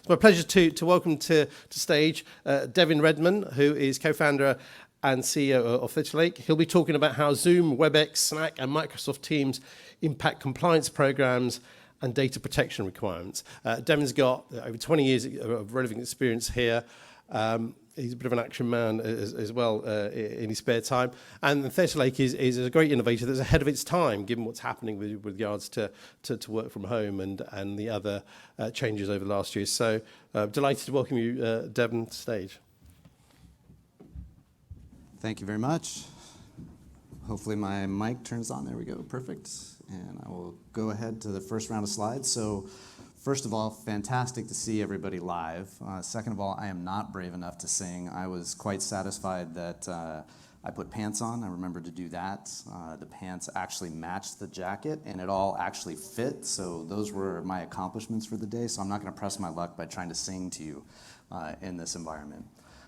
It's my pleasure to welcome to stage Devin Redman, who is co-founder and CEO of Theta Lake. He'll be talking about how Zoom, Webex, Slack, and Microsoft Teams impact compliance programs and data protection requirements. Devin's got over 20 years of relevant experience here. He's a bit of an action man as well in his spare time. And Theta Lake is a great innovator that's ahead of its time, given what's happening with regards to work from home and the other changes over the last year. So delighted to welcome you, Devin, to stage. Thank you very much. Hopefully my mic turns on. There we go. Perfect. And I will go ahead to the first round of slides. So first of all, fantastic to see everybody live. Second of all, I am not brave enough to sing. I was quite satisfied that I put pants on. I remembered to do that. The pants actually matched the jacket, and it all actually fit. So those were my accomplishments for the day. So I'm not going to press my luck by trying to sing to you in this environment.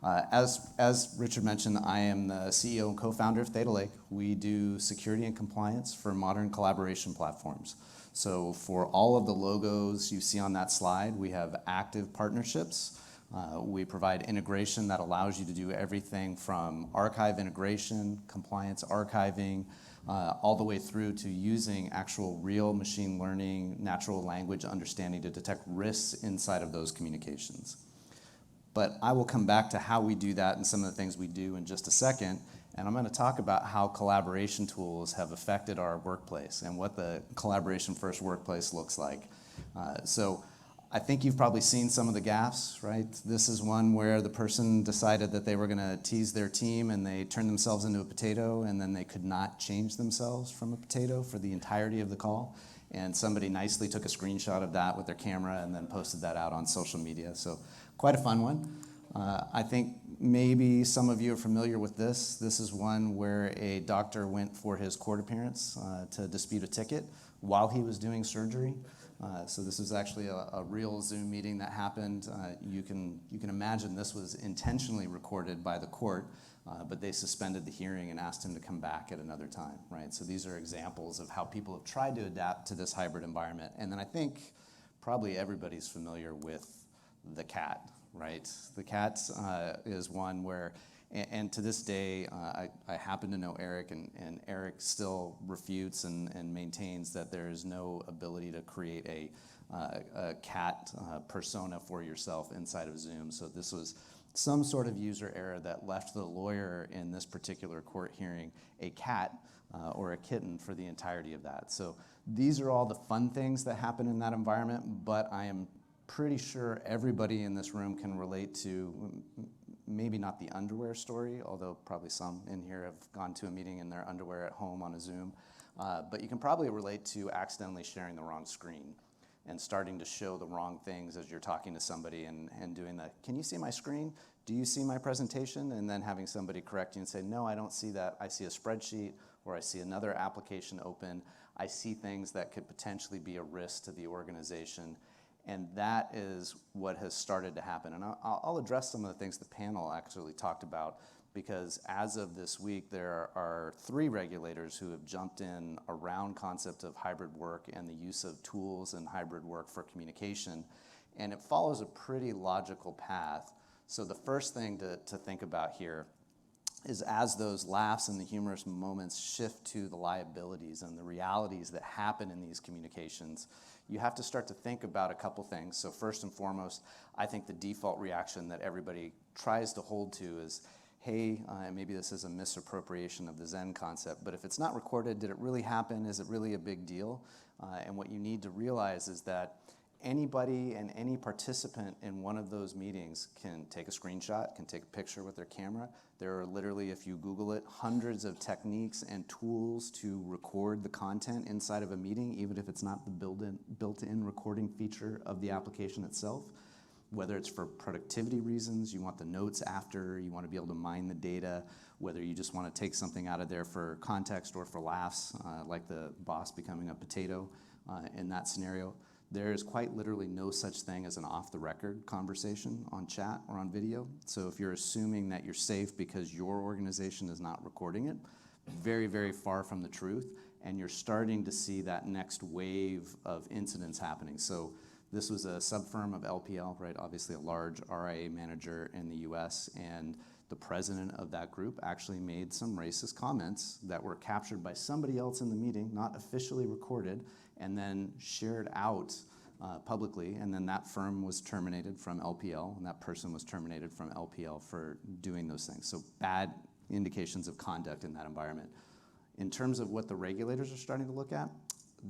As Richard mentioned, I am the CEO and co-founder of Theta Lake. We do security and compliance for modern collaboration platforms. So for all of the logos you see on that slide, we have active partnerships. We provide integration that allows you to do everything from archive integration, compliance archiving, all the way through to using actual real machine learning, natural language understanding to detect risks inside of those communications. But I will come back to how we do that and some of the things we do in just a second. And I'm going to talk about how collaboration tools have affected our workplace and what the collaboration-first workplace looks like. So I think you've probably seen some of the Gaffes, right? This is one where the person decided that they were going to tease their team and they turned themselves into a potato, and then they could not change themselves from a potato for the entirety of the call. And somebody nicely took a screenshot of that with their camera and then posted that out on social media. So quite a fun one. I think maybe some of you are familiar with this. This is one where a doctor went for his court appearance to dispute a ticket while he was doing surgery. So this is actually a real Zoom meeting that happened. You can imagine this was intentionally recorded by the court, but they suspended the hearing and asked him to come back at another time, right? So these are examples of how people have tried to adapt to this hybrid environment. And then I think probably everybody's familiar with the cat, right? The cat is one where, and to this day, I happen to know Eric, and Eric still refutes and maintains that there is no ability to create a cat persona for yourself inside of Zoom. So this was some sort of user error that left the lawyer in this particular court hearing a cat or a kitten for the entirety of that. So these are all the fun things that happen in that environment, but I am pretty sure everybody in this room can relate to, maybe not the underwear story, although probably some in here have gone to a meeting in their underwear at home on a Zoom, but you can probably relate to accidentally sharing the wrong screen and starting to show the wrong things as you're talking to somebody and doing the, can you see my screen? Do you see my presentation? And then having somebody correct you and say, no, I don't see that. I see a spreadsheet, or I see another application open. I see things that could potentially be a risk to the organization. And that is what has started to happen. And I'll address some of the things the panel actually talked about, because as of this week, there are 3 regulators who have jumped in around concept of hybrid work and the use of tools and hybrid work for communication. And it follows a pretty logical path. So the first thing to think about here is, as those laughs and the humorous moments shift to the liabilities and the realities that happen in these communications, you have to start to think about a couple things. So first and foremost, I think the default reaction that everybody tries to hold to is, hey, maybe this is a misappropriation of the Zen concept, but if it's not recorded, did it really happen? Is it really a big deal? And what you need to realize is that anybody and any participant in one of those meetings can take a screenshot, can take a picture with their camera. There are literally, if you Google it, hundreds of techniques and tools to record the content inside of a meeting, even if it's not the built-in recording feature of the application itself. Whether it's for productivity reasons, you want the notes after, you want to be able to mine the data, whether you just want to take something out of there for context or for laughs, like the boss becoming a potato in that scenario. There is quite literally no such thing as an off-the-record conversation on chat or on video. So if you're assuming that you're safe because your organization is not recording it, very, very far from the truth, and you're starting to see that next wave of incidents happening. So This was a sub-firm of LPL, right? Obviously a large RIA manager in the US, and the president of that group actually made some racist comments that were captured by somebody else in the meeting, not officially recorded, and then shared out publicly, and then that firm was terminated from LPL, and that person was terminated from LPL for doing those things. So bad indications of conduct in that environment. In terms of what the regulators are starting to look at,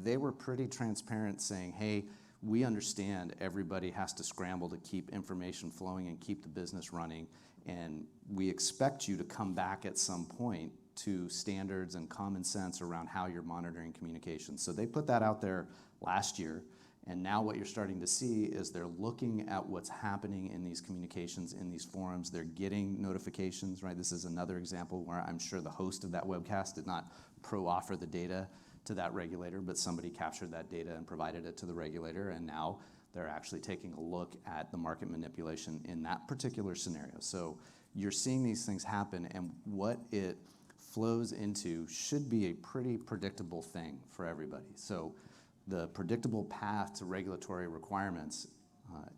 they were pretty transparent saying, hey, we understand everybody has to scramble to keep information flowing and keep the business running, and we expect you to come back at some point to standards and common sense around how you're monitoring communications. So they put that out there last year, and now what you're starting to see is they're looking at what's happening in these communications, in these forums. They're getting notifications, right? This is another example where I'm sure the host of that webcast did not pro-offer the data to that regulator, but somebody captured that data and provided it to the regulator, and now they're actually taking a look at the market manipulation in that particular scenario. So you're seeing these things happen, and what it flows into should be a pretty predictable thing for everybody. So the predictable path to regulatory requirements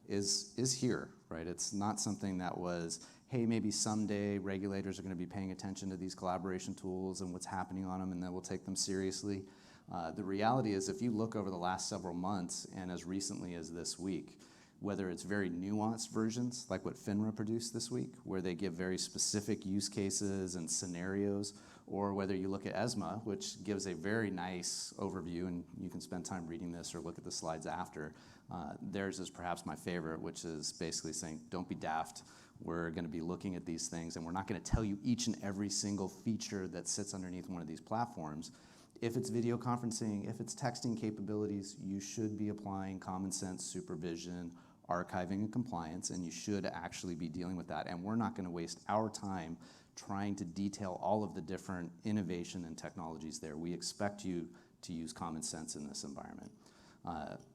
is here, right? It's not something that was, hey, maybe someday regulators are going to be paying attention to these collaboration tools and what's happening on them, and then we'll take them seriously. The reality is, if you look over the last several months and as recently as this week, whether it's very nuanced versions like what FINRA produced this week, where they give very specific use cases and scenarios, or whether you look at ESMA, which gives a very nice overview, and you can spend time reading this or look at the slides after. Theirs is perhaps my favorite, which is basically saying, don't be daft. We're going to be looking at these things, and we're not going to tell you each and every single feature that sits underneath one of these platforms. If it's video conferencing, if it's texting capabilities, you should be applying common sense supervision, archiving, and compliance, and you should actually be dealing with that. And we're not going to waste our time trying to detail all of the different innovation and technologies there. We expect you to use common sense in this environment.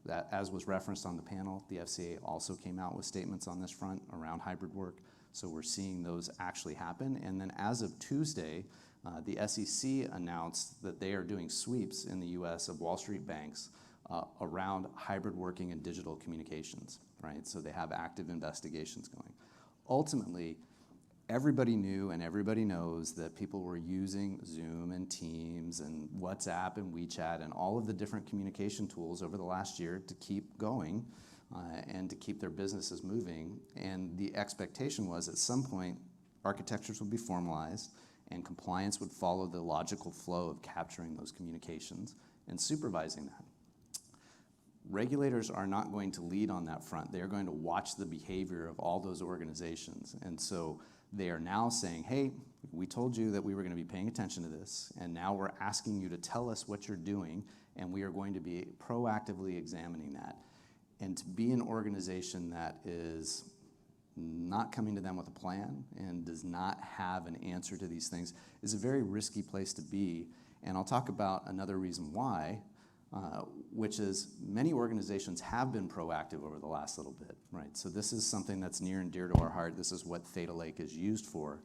That, as was referenced on the panel, the FCA also came out with statements on this front around hybrid work. So we're seeing those actually happen. And then as of Tuesday, the SEC announced that they are doing sweeps in the US of Wall Street banks around hybrid working and digital communications, right? So they have active investigations going. Ultimately, everybody knew and everybody knows that people were using Zoom and Teams and WhatsApp and WeChat and all of the different communication tools over the last year to keep going and to keep their businesses moving. And the expectation was at some point, architectures would be formalized and compliance would follow the logical flow of capturing those communications and supervising that. Regulators are not going to lead on that front. They are going to watch the behavior of all those organizations. And so they are now saying, hey, we told you that we were going to be paying attention to this, and now we're asking you to tell us what you're doing, and we are going to be proactively examining that. And to be an organization that is not coming to them with a plan and does not have an answer to these things is a very risky place to be. And I'll talk about another reason why, which is many organizations have been proactive over the last little bit, right? So this is something that's near and dear to our heart. This is what Theta Lake is used for,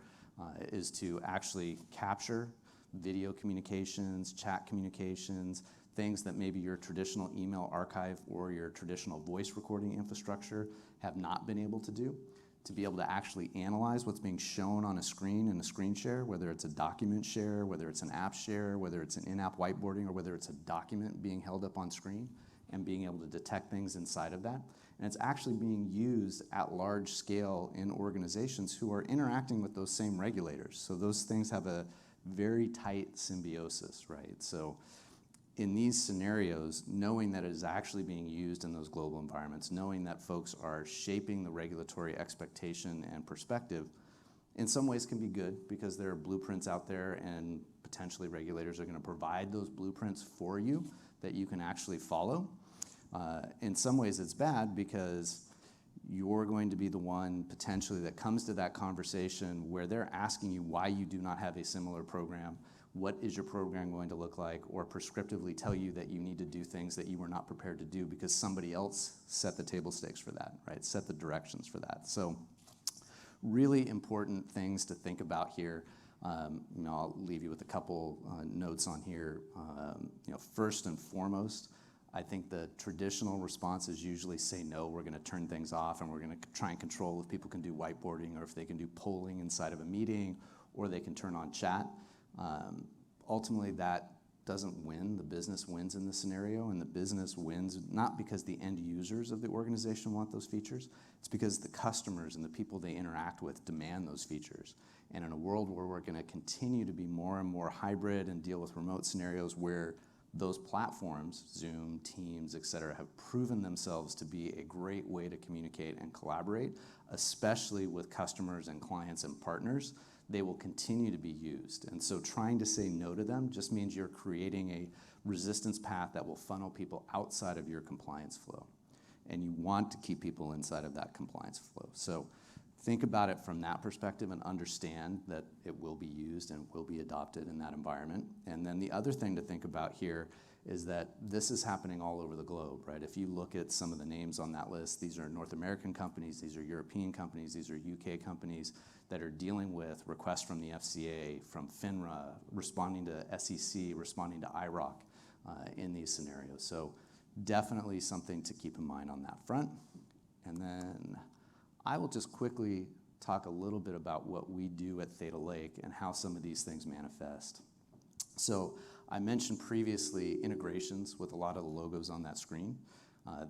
is to actually capture video communications, chat communications, things that maybe your traditional email archive or your traditional voice recording infrastructure have not been able to do, to be able to actually analyze what's being shown on a screen in a screen share, whether it's a document share, whether it's an app share, whether it's an in-app whiteboarding, or whether it's a document being held up on screen, and being able to detect things inside of that. And it's actually being used at large scale in organizations who are interacting with those same regulators. So those things have a very tight symbiosis, right? So in these scenarios, knowing that it is actually being used in those global environments, knowing that folks are shaping the regulatory expectation and perspective, in some ways can be good because there are blueprints out there and potentially regulators are going to provide those blueprints for you that you can actually follow. In some ways it's bad because you're going to be the one potentially that comes to that conversation where they're asking you why you do not have a similar program. What is your program going to look like, or prescriptively tell you that you need to do things that you were not prepared to do because somebody else set the table stakes for that, right? Set the directions for that. So really important things to think about here. I'll leave you with a couple notes on here. First and foremost, I think the traditional response is usually say no, we're going to turn things off and we're going to try and control if people can do whiteboarding or if they can do polling inside of a meeting or they can turn on chat. Ultimately, that doesn't win. The business wins in this scenario, and the business wins not because the end users of the organization want those features, it's because the customers and the people they interact with demand those features. And in a world where we're going to continue to be more and more hybrid and deal with remote scenarios where those platforms, Zoom, Teams, et cetera, have proven themselves to be a great way to communicate and collaborate, especially with customers and clients and partners, they will continue to be used. And so trying to say no to them just means you're creating a resistance path that will funnel people outside of your compliance flow. And you want to keep people inside of that compliance flow. So think about it from that perspective and understand that it will be used and will be adopted in that environment. And then the other thing to think about here is that this is happening all over the globe, right? If you look at some of the names on that list, these are North American companies, these are European companies, these are UK companies that are dealing with requests from the FCA, from FINRA, responding to SEC, responding to IROC in these scenarios. So definitely something to keep in mind on that front. And then I will just quickly talk a little bit about what we do at Theta Lake and how some of these things manifest. So I mentioned previously integrations with a lot of the logos on that screen.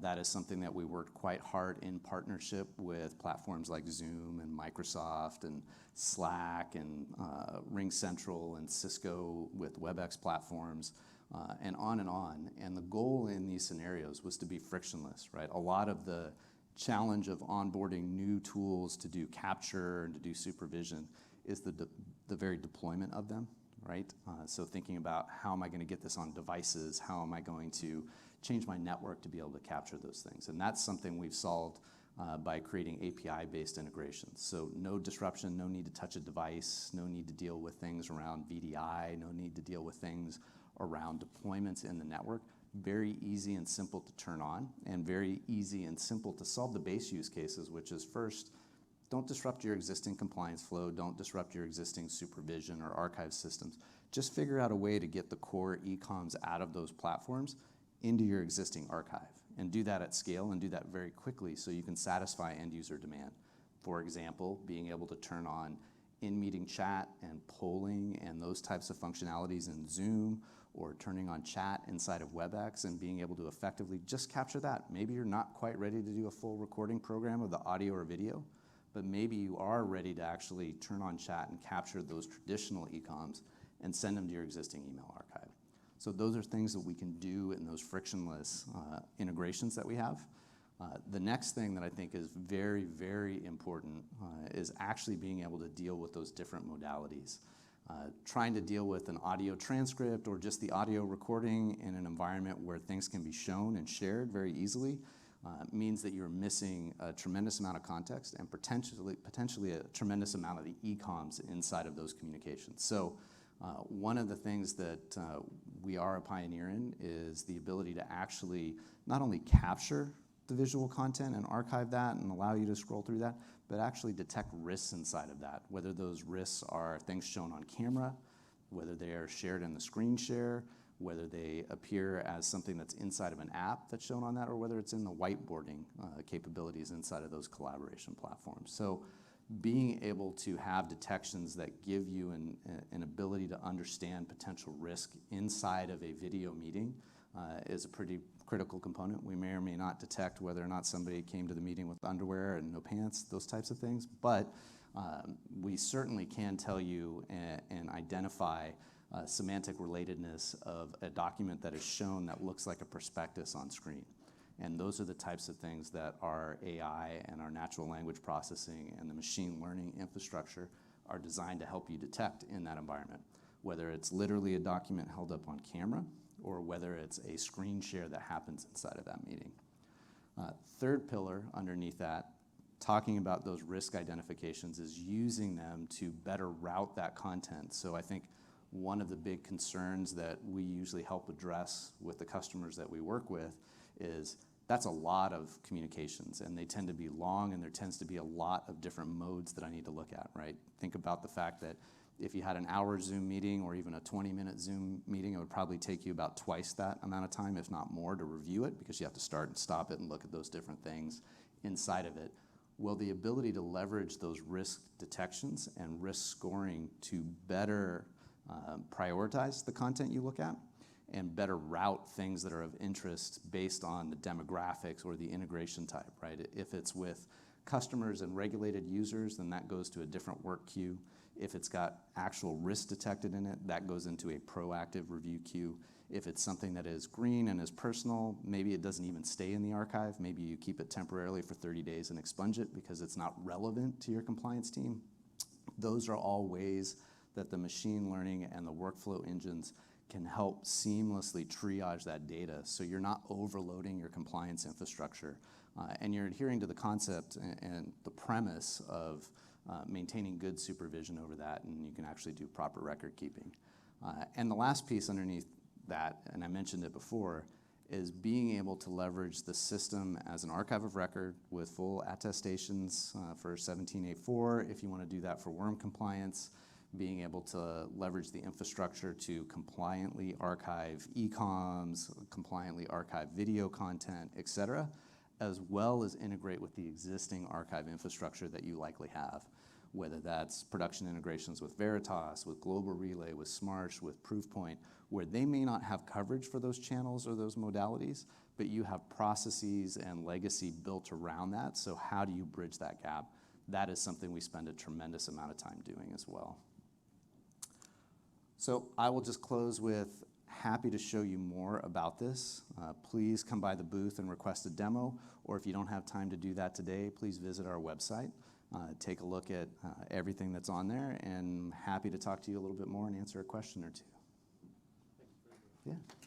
That is something that we worked quite hard in partnership with platforms like Zoom and Microsoft and Slack and RingCentral and Cisco with Webex platforms and on and on. And the goal in these scenarios was to be frictionless, right? A lot of the challenge of onboarding new tools to do capture and to do supervision is the very deployment of them, right? So thinking about how am I going to get this on devices? How am I going to change my network to be able to capture those things? And that's something we've solved by creating API-based integrations. So no disruption, no need to touch a device, no need to deal with things around VDI, no need to deal with things around deployments in the network. Very easy and simple to turn on, and very easy and simple to solve the base use cases, which is first, don't disrupt your existing compliance flow, don't disrupt your existing supervision or archive systems. Just figure out a way to get the core e-coms out of those platforms into your existing archive, and do that at scale and do that very quickly so you can satisfy end user demand. For example, being able to turn on in-meeting chat and polling and those types of functionalities in Zoom, or turning on chat inside of Webex and being able to effectively just capture that. Maybe you're not quite ready to do a full recording program of the audio or video, but maybe you are ready to actually turn on chat and capture those traditional e-coms and send them to your existing email archive. So those are things that we can do in those frictionless integrations that we have. The next thing that I think is very, very important is actually being able to deal with those different modalities. Trying to deal with an audio transcript or just the audio recording in an environment where things can be shown and shared very easily means that you're missing a tremendous amount of context and potentially a tremendous amount of the e-coms inside of those communications. So one of the things that we are a pioneer in is the ability to actually not only capture the visual content and archive that and allow you to scroll through that, but actually detect risks inside of that, whether those risks are things shown on camera, whether they are shared in the screen share, whether they appear as something that's inside of an app that's shown on that, or whether it's in the whiteboarding capabilities inside of those collaboration platforms. So being able to have detections that give you an ability to understand potential risk inside of a video meeting is a pretty critical component. We may or may not detect whether or not somebody came to the meeting with underwear and no pants, those types of things, but we certainly can tell you and identify semantic relatedness of a document that is shown that looks like a prospectus on screen. And those are the types of things that our AI and our natural language processing and the machine learning infrastructure are designed to help you detect in that environment, whether it's literally a document held up on camera or whether it's a screen share that happens inside of that meeting. Third pillar underneath that, talking about those risk identifications, is using them to better route that content. So I think one of the big concerns that we usually help address with the customers that we work with is that's a lot of communications, and they tend to be long, and there tends to be a lot of different modes that I need to look at, right? Think about the fact that If you had an hour Zoom meeting or even a 20-minute Zoom meeting, it would probably take you about twice that amount of time, if not more, to review it, because you have to start and stop it and look at those different things inside of it. Well, the ability to leverage those risk detections and risk scoring to better prioritize the content you look at and better route things that are of interest based on the demographics or the integration type, right? If it's with customers and regulated users, then that goes to a different work queue. If it's got actual risk detected in it, that goes into a proactive review queue. If it's something that is green and is personal, maybe it doesn't even stay in the archive. Maybe you keep it temporarily for 30 days and expunge it because it's not relevant to your compliance team. Those are all ways that the machine learning and the workflow engines can help seamlessly triage that data so you're not overloading your compliance infrastructure. And you're adhering to the concept and the premise of maintaining good supervision over that, and you can actually do proper record keeping. And the last piece underneath that, and I mentioned it before, is being able to leverage the system as an archive of record with full attestations for 17A4 if you want to do that for worm compliance, being able to leverage the infrastructure to compliantly archive e-coms, compliantly archive video content, et cetera, as well as integrate with the existing archive infrastructure that you likely have, whether that's production integrations with Veritas, with Global Relay, with Smarsh, with Proofpoint, where they may not have coverage for those channels or those modalities, but you have processes and legacy built around that. So how do you bridge that gap? That is something we spend a tremendous amount of time doing as well. So I will just close with happy to show you more about this. Please come by the booth and request a demo, or if you don't have time to do that today, please visit our website. Take a look at everything that's on there, and happy to talk to you a little bit more and answer a question or two. Thank you very much. Yeah.